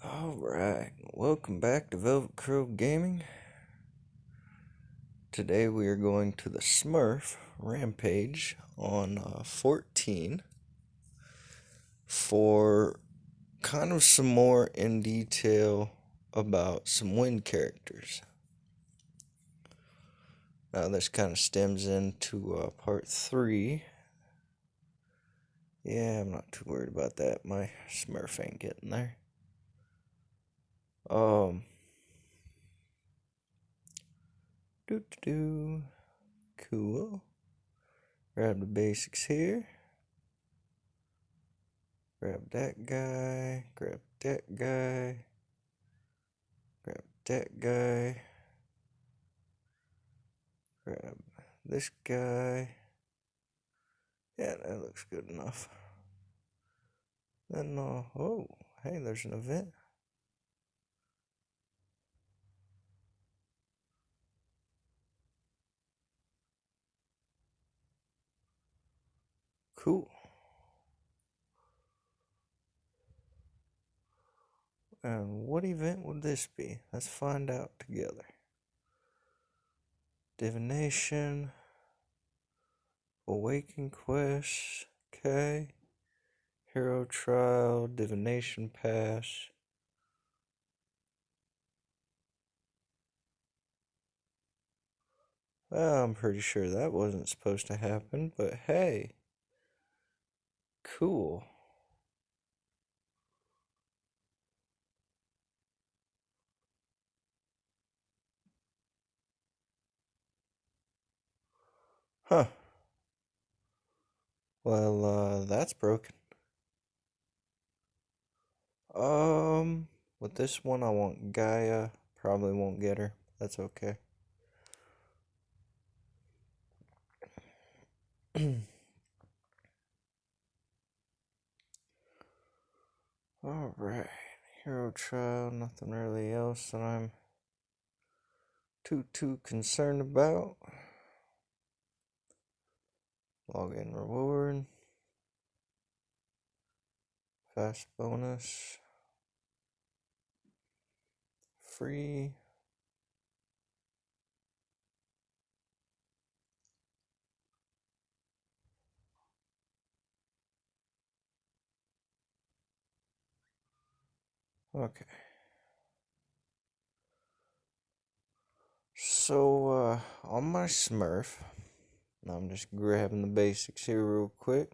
Alright, welcome back to Velvet Crow Gaming. Today we are going to the Smurf Rampage on 14 for kind of some more in detail about some wind characters. Now this kind of stems into part 3. Yeah, I'm not too worried about that. My Smurf ain't getting there. Cool. Grab the basics here. Grab that guy. Grab that guy. Grab that guy. Grab this guy. Yeah, that looks good enough. Then, oh, hey, there's an event. Cool. And what event would this be? Let's find out together. Divination. Awaken Quest. Okay. Hero Trial. Divination Pass. Well, I'm pretty sure that wasn't supposed to happen, but hey. Cool. Huh. Well, that's broken. With this one, I want Gaia. Probably won't get her. That's okay. Alright. Hero trial. Nothing really else that I'm too concerned about. Login reward. Fast bonus. Free. Okay. So, on my Smurf, I'm just grabbing the basics here real quick.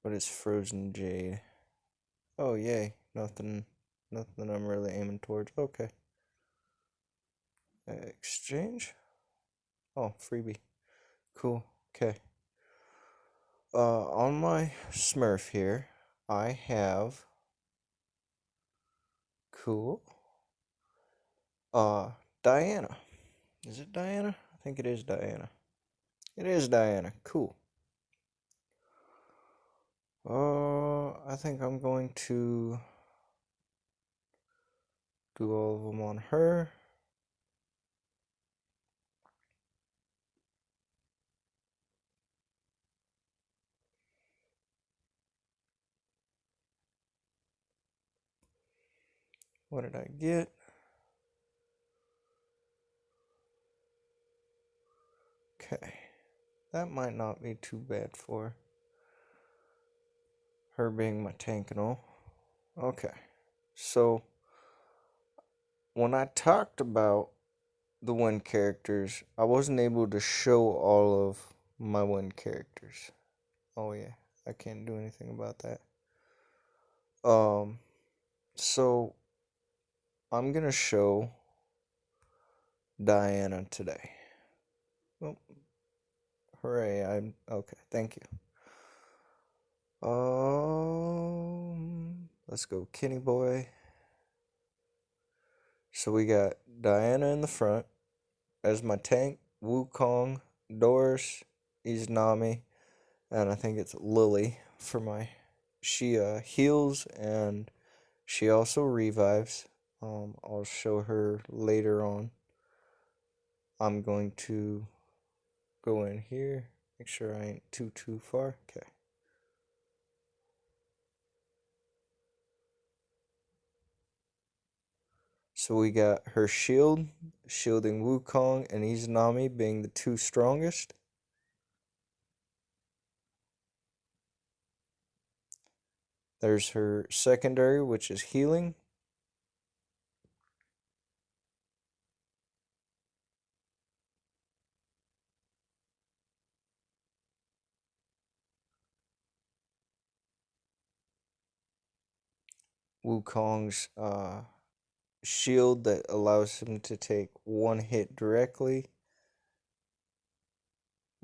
But it's Frozen Jade. Oh, yay. Nothing I'm really aiming towards. Okay. Exchange. Oh, freebie. Cool. Okay. On my Smurf here, I have cool. Diana. Is it Diana? I think it is Diana. It is Diana. Cool. I think I'm going to do all of them on her. What did I get? Okay. That might not be too bad for her being my tank and all. Okay. So, when I talked about the wind characters, I wasn't able to show all of my wind characters. Oh yeah, I can't do anything about that. So I'm gonna show Diana today. Oh, hooray! I'm okay. Thank you. Let's go, Kenny boy. So we got Diana in the front as my tank, Wukong, Doris, Izanami, and I think it's Lily for my. She heals and she also revives. I'll show her later on. I'm going to go in here, make sure I ain't too far. Okay. So we got her shield, shielding Wukong and Izanami being the two strongest. There's her secondary, which is healing. Wukong's shield that allows him to take one hit directly.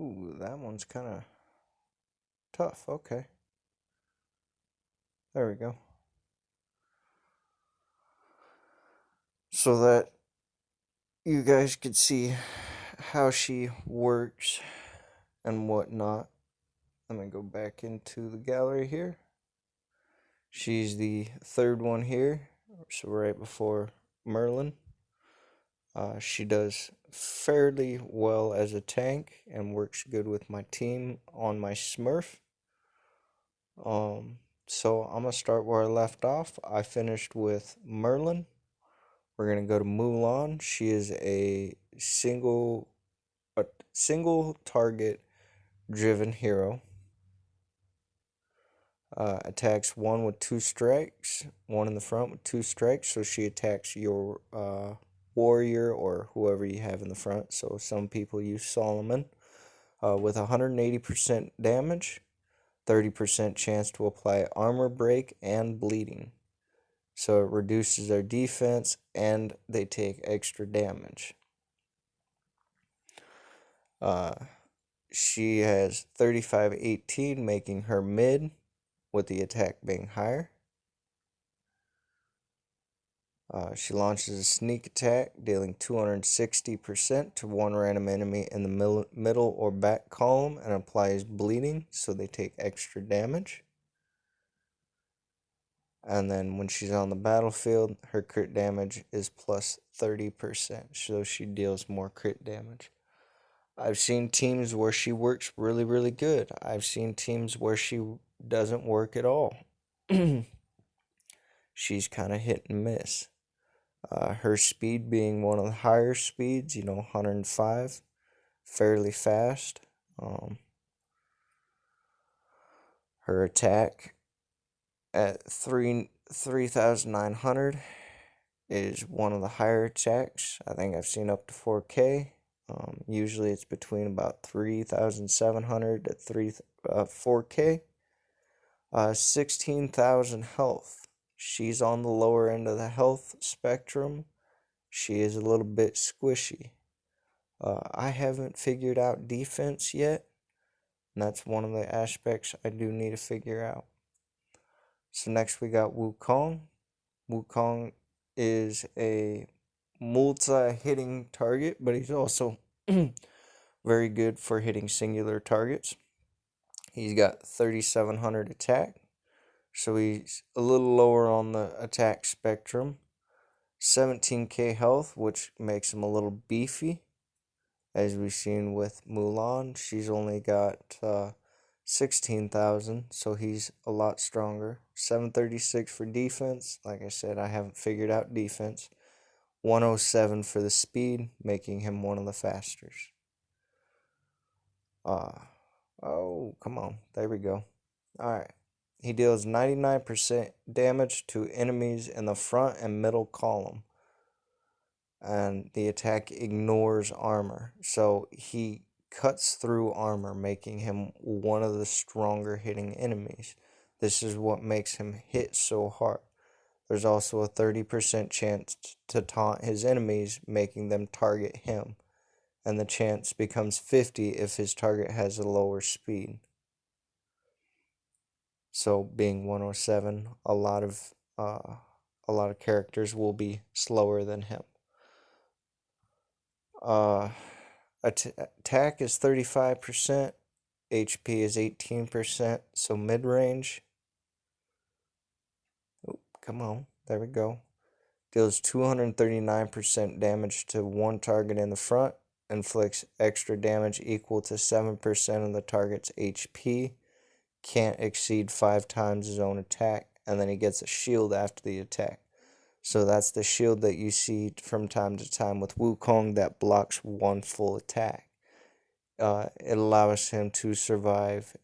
Ooh, that one's kind of tough. Okay. There we go. So that you guys could see how she works and whatnot. Let me go back into the gallery here. She's the third one here, so right before Merlin. She does fairly well as a tank and works good with my team on my Smurf. So I'm gonna start where I left off. I finished with Merlin. We're gonna go to Mulan. She is a single target driven hero. Attacks one with two strikes, one in the front with two strikes. So she attacks your warrior or whoever you have in the front. So some people use Solomon with 180% damage, 30% chance to apply armor break and bleeding. So it reduces their defense and they take extra damage. She has 35-18, making her mid, with the attack being higher. She launches a sneak attack, dealing 260% to one random enemy in the middle or back column, and applies bleeding, so they take extra damage. And then when she's on the battlefield, her crit damage is plus 30%, so she deals more crit damage. I've seen teams where she works really, really good. I've seen teams where she doesn't work at all. She's kind of hit and miss. Her speed being one of the higher speeds, 105, fairly fast. Her attack at 3,900 is one of the higher attacks. I think I've seen up to 4K. Usually it's between about 3,700 to 4K. 16,000 health. She's on the lower end of the health spectrum. She is a little bit squishy. I haven't figured out defense yet, and that's one of the aspects I do need to figure out. So next we got Wukong. Wukong is a multi-hitting target, but he's also very good for hitting singular targets. He's got 3,700 attack, so he's a little lower on the attack spectrum. 17k health, which makes him a little beefy. As we've seen with Mulan, she's only got 16,000, so he's a lot stronger. 736 for defense. Like I said, I haven't figured out defense. 107 for the speed, making him one of the fastest. Oh, come on. There we go. Alright. He deals 99% damage to enemies in the front and middle column. And the attack ignores armor. So he cuts through armor, making him one of the stronger hitting enemies. This is what makes him hit so hard. There's also a 30% chance to taunt his enemies, making them target him. And the chance becomes 50 if his target has a lower speed. So being 107, a lot of characters will be slower than him. Attack is 35%, HP is 18%, so mid-range. Oh, come on, there we go. Deals 239% damage to one target in the front, inflicts extra damage equal to 7% of the target's HP, can't exceed 5 times his own attack, and then he gets a shield after the attack. So that's the shield that you see from time to time with Wukong that blocks one full attack. It allows him to survive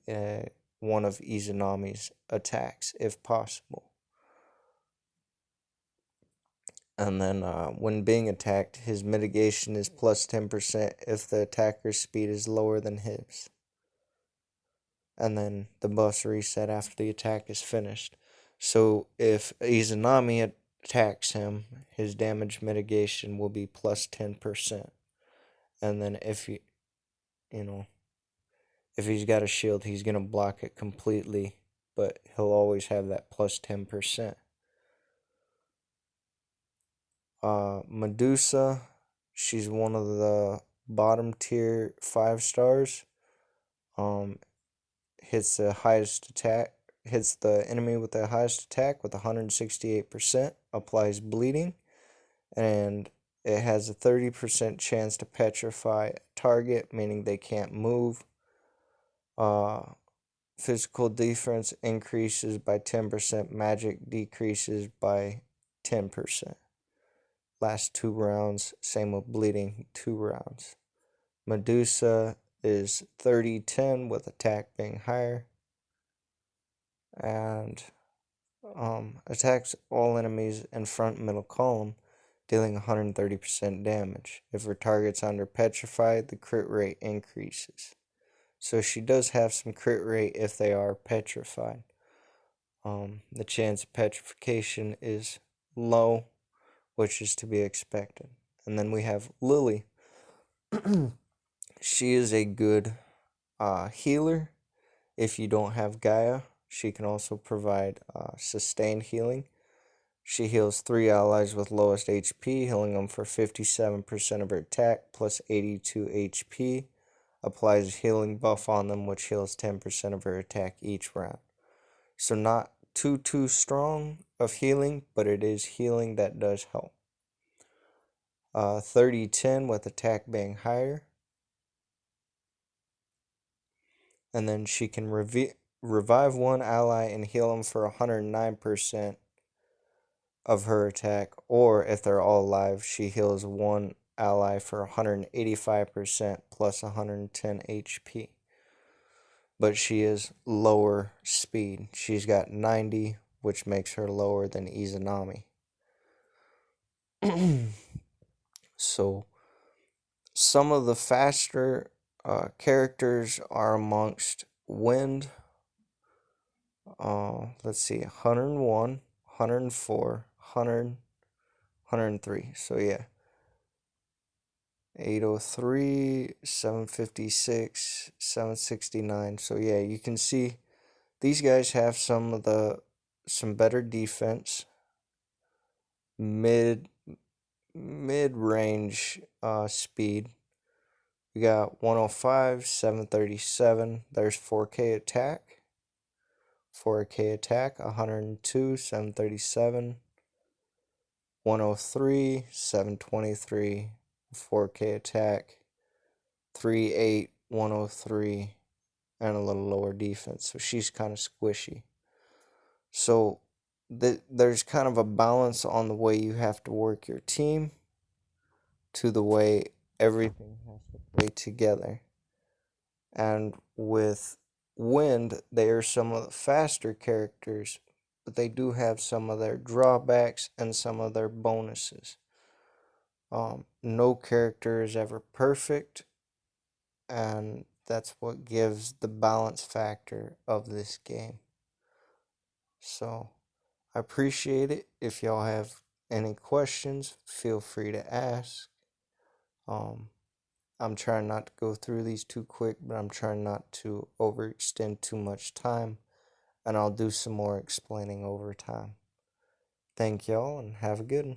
one of Izanami's attacks if possible. And then when being attacked, his mitigation is plus 10% if the attacker's speed is lower than his. And then the buffs reset after the attack is finished. So if Izanami attacks him, his damage mitigation will be plus 10%. And then if if he's got a shield, he's going to block it completely, but he'll always have that plus 10%. Medusa, she's one of the bottom tier 5 stars. Hits the highest attack, hits the enemy with the highest attack with 168%, applies bleeding, and it has a 30% chance to petrify a target, meaning they can't move. Physical defense increases by 10%, magic decreases by 10%. Last 2 rounds, same with bleeding, 2 rounds. Medusa is 30-10 with attack being higher. And attacks all enemies in front and middle column, dealing 130% damage. If her target's under petrified, the crit rate increases. So she does have some crit rate if they are petrified. The chance of petrification is low, which is to be expected. And then we have Lily. She is a good healer. If you don't have Gaia, she can also provide sustained healing. She heals 3 allies with lowest HP, healing them for 57% of her attack plus 82 HP. Applies a healing buff on them, which heals 10% of her attack each round. So not too strong of healing, but it is healing that does help. 30-10 with attack being higher. And then she can revive one ally and heal them for 109% of her attack. Or if they're all alive, she heals one ally for 185% plus 110 HP. But she is lower speed. She's got 90, which makes her lower than Izanami. So, some of the faster characters are amongst Wind. Let's see, 101, 104, 100, 103. So, yeah. 803, 756, 769. So yeah, you can see these guys have some better defense, mid range speed. We got 105, 737. There's 4K attack. 4K attack, 102, 737. 103, 723. 4K attack, 3-8, 103, and a little lower defense. So she's kind of squishy. So there's kind of a balance on the way you have to work your team to the way everything has to play together. And with Wind, they are some of the faster characters, but they do have some of their drawbacks and some of their bonuses. No character is ever perfect, and that's what gives the balance factor of this game. So, I appreciate it. If y'all have any questions, feel free to ask. I'm trying not to go through these too quick, but I'm trying not to overextend too much time, and I'll do some more explaining over time. Thank y'all, and have a good one.